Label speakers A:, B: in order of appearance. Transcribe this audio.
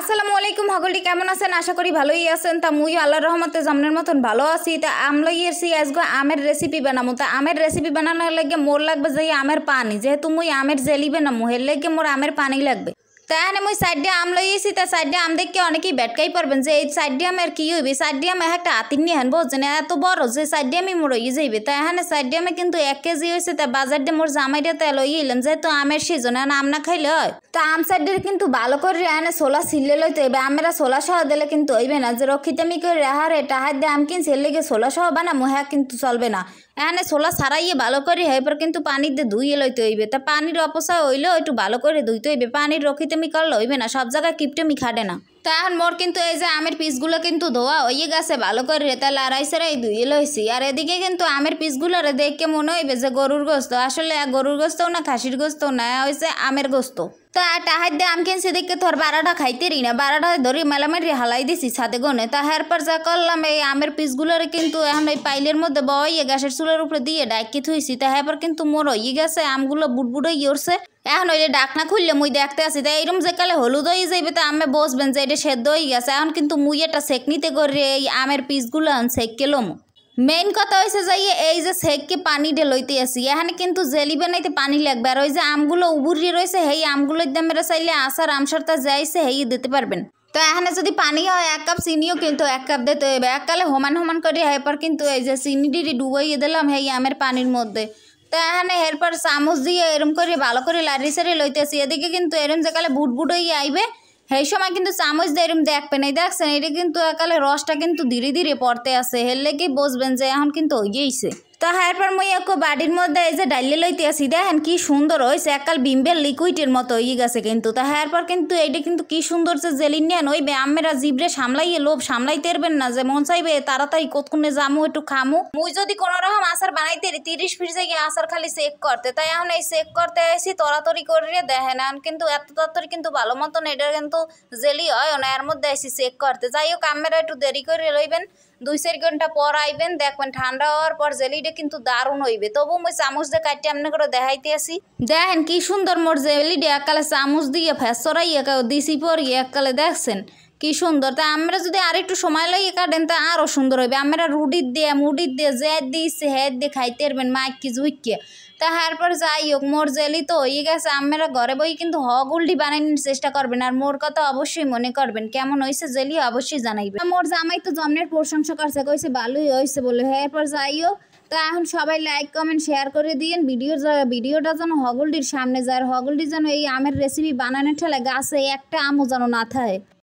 A: আসসালামু আলাইকুম সকলটি কেমন আছেন? আশা করি ভালোই আছেন। তা মুই আল্লাহর রহমতে জামনের মতন ভালো আছি। তা আমলইয়েছি আজকে আমের রেসিপি বানাবো। তা আমের রেসিপি বানানোর লাগে মোর লাগবে যে আমের পানি, যেহেতু মুই আমের জেলি বানাবো এর লাগে মোর আমের পানি লাগবে। তা এখানে মুই সাইডে আম লইয়েছি। তা সাইডে আম দেখে অনেকেই বেটকাই পারবেন যে এই সাইডে আমের কি হইবে। সাইডে আম একটা হাতির নিয়ে হেন বুঝছেন এত বড় যে সাইডে আমি মোর হয়ে যাইবে। তা এখানে সাইডে আমে কিন্তু 1 কেজি হয়েছে। তা বাজার দিয়ে মোর জামাইটা তেল লইয়ে এলাম, যেহেতু আমের সিজন আম না খাইলে হয়। তা আম সাইডে কিন্তু ভালো করে এখানে ছোলা ছিলে লইতে হইবে। আমেরা ছোলা সহ দিলে কিন্তু হইবে না, যে রক্ষিতামি করে রেহারে টাহার দিয়ে আম কিনছে এর লেগে ছোলা সহ বানামো হ্যাঁ কিন্তু চলবে না। এখানে ছোলা ছাড়াইয়ে ভালো করে এরপর কিন্তু পানি দিয়ে ধুইয়ে লইতে হইবে। তা পানির অপচয় হইলেও একটু ভালো করে ধুইতে হইবে, পানির রক্ষিতামি করলে হইবে না, সব জায়গায় কিপটেমি খাটে না। তা এখন মোর কিন্তু এই যে আমের পিসগুলো কিন্তু ধোয়া হয়ে গেছে ভালো করে, তাহলে আড়াই সারাই ধুয়ে লইছি। আর এদিকে কিন্তু আমের পিসগুলোরে দেখে মনে হইবে যে গরুর গোস্ত, আসলে গরুর গোস্তও না খাসির গোস্তও না, হয়েছে আমের গোস্ত। তা টাহার দিয়ে আম কিনছি দেখে তোর 12টা খাইতে রি না, 12টা ধরে মেলামেরি হালাই দিছি ছাদে গনে। তা এরপর যা করলাম এই আমের পিসগুলোরে কিন্তু এখন ওই পাইলের মধ্যে বইয়ে গ্যাসের চুলের উপরে দিয়ে ডাইকে থুইছি। তা এরপর কিন্তু মোর হয়ে গেছে আমগুলো বুটবুট হয়ে উঠছে। এখন ওই যে ডাকনা খুললে মুই দেখতে আসি। তা এইরকম যে কালে হলুদ হয়ে যাইবে তা আমি বসবেন যে এটা সেদ্ধ হয়ে গেছে। এখন কিন্তু মুই একটা সেকনিতে করে এই আমের পিসগুলো সেক কেলম। মেইন কথা হয়েছে যাই এই যে সেককে পানি ডে লইতে আসি, এখানে কিন্তু জেলি বানাইতে পানি লাগবে। আর ওই যে আমগুলো উবুরিয়ে রয়েছে সেই আমগুলোর দামেরা চাইলে আচার আমসারটা যাইছে হেই দিতে পারবেন। তো এখানে যদি পানি হয় 1 কাপ চিনিও কিন্তু 1 কাপ দিতে হবে। এককালে সমান সমান করে এরপর কিন্তু এই যে চিনিটি ডুবাইয়ে দিলাম এই আমের পানির মধ্যে। তো এখানে এরপর চামচ দিয়ে এরম করে ভালো করে লাড়ি সারি লইতেছি। এদিকে কিন্তু এরম যে কালে বুট হয়ে আইবে সেই সময় কিন্তু চামচ দিয়ে এরম দেখবেন, এই দেখছেন এটা কিন্তু একালে রসটা কিন্তু ধীরে ধীরে পড়তে আসে, হেললে কি বুঝবেন যে এখন কিন্তু হইয়েছে। তো এরপর মুই একটু বাড়ির মধ্যে এই যে ডাইলে লইতে আসি, দেখেন কি সুন্দর হয়েছে, একাল বিম্বের লিকুইডের মতো হয়ে গেছে কিন্তু। তা এরপর কিন্তু এইটা কিন্তু কি সুন্দর যে জেলি নেন ওইবে আমেরা জিবরে সামলাইয়ে লোভ সামলাইতে পারবেন না, যে মন চাইবে তাড়াতাড়ি কতক্ষণে যামু একটু খামু। মুই যদি কোনো রকম আচার বানাইতে 30 ফিট জায়গায় আচার খালি চেক করতে, তাই এখন এই চেক করতে আসি তড়াতড়ি করে দেখেন। এখন কিন্তু এত তাড়াতাড়ি কিন্তু ভালো মতন এটা কিন্তু জেলি হয় না, এর মধ্যে আসি চেক করতে। যাই হোক আমেরা একটু দেরি করে লইবেন, 2-4 ঘন্টা পর আইবেন, দেখবেন ঠান্ডা হওয়ার পর জেলিটা কিন্তু দারুণ হইবে। তবু মই চামচ দিয়ে কাটতে আপনি করে দেখাইতে আসি। দেখেন কি সুন্দর মোর জেলিটা এককালে চামচ দিয়ে ফেসরাই দিছি পর এককালে দেখছেন কি সুন্দর। তা আমরা যদি আর একটু সময় লাগিয়ে কাটেন তা আরও সুন্দর হইবে। আমরা রুটির দিয়ে মুড়ির দিয়ে যে দিয়েছে হেড দিয়ে খাইতে পারবেন মাইক কি জুইকে। তা এরপর যাই হোক মোর জেলি তো হয়ে গেছে। আমরা ঘরে বই কিন্তু হগুলটি বানানোর চেষ্টা করবেন, আর মোর কথা অবশ্যই মনে করবেন কেমন হয়েছে জেলি অবশ্যই জানাইবেন। মোর জামাই তো জমনের প্রশংসা করছে, কইছে ভালোই হয়েছে বলে। এরপর যাই হোক তা এখন সবাই লাইক কমেন্ট শেয়ার করে দিয়েন, ভিডিওটা যেন হগলটির সামনে যায়, হগলটি যেন এই আমের রেসিপি বানানোর ঠেলে গাছে একটা আমও যেন না থাকে।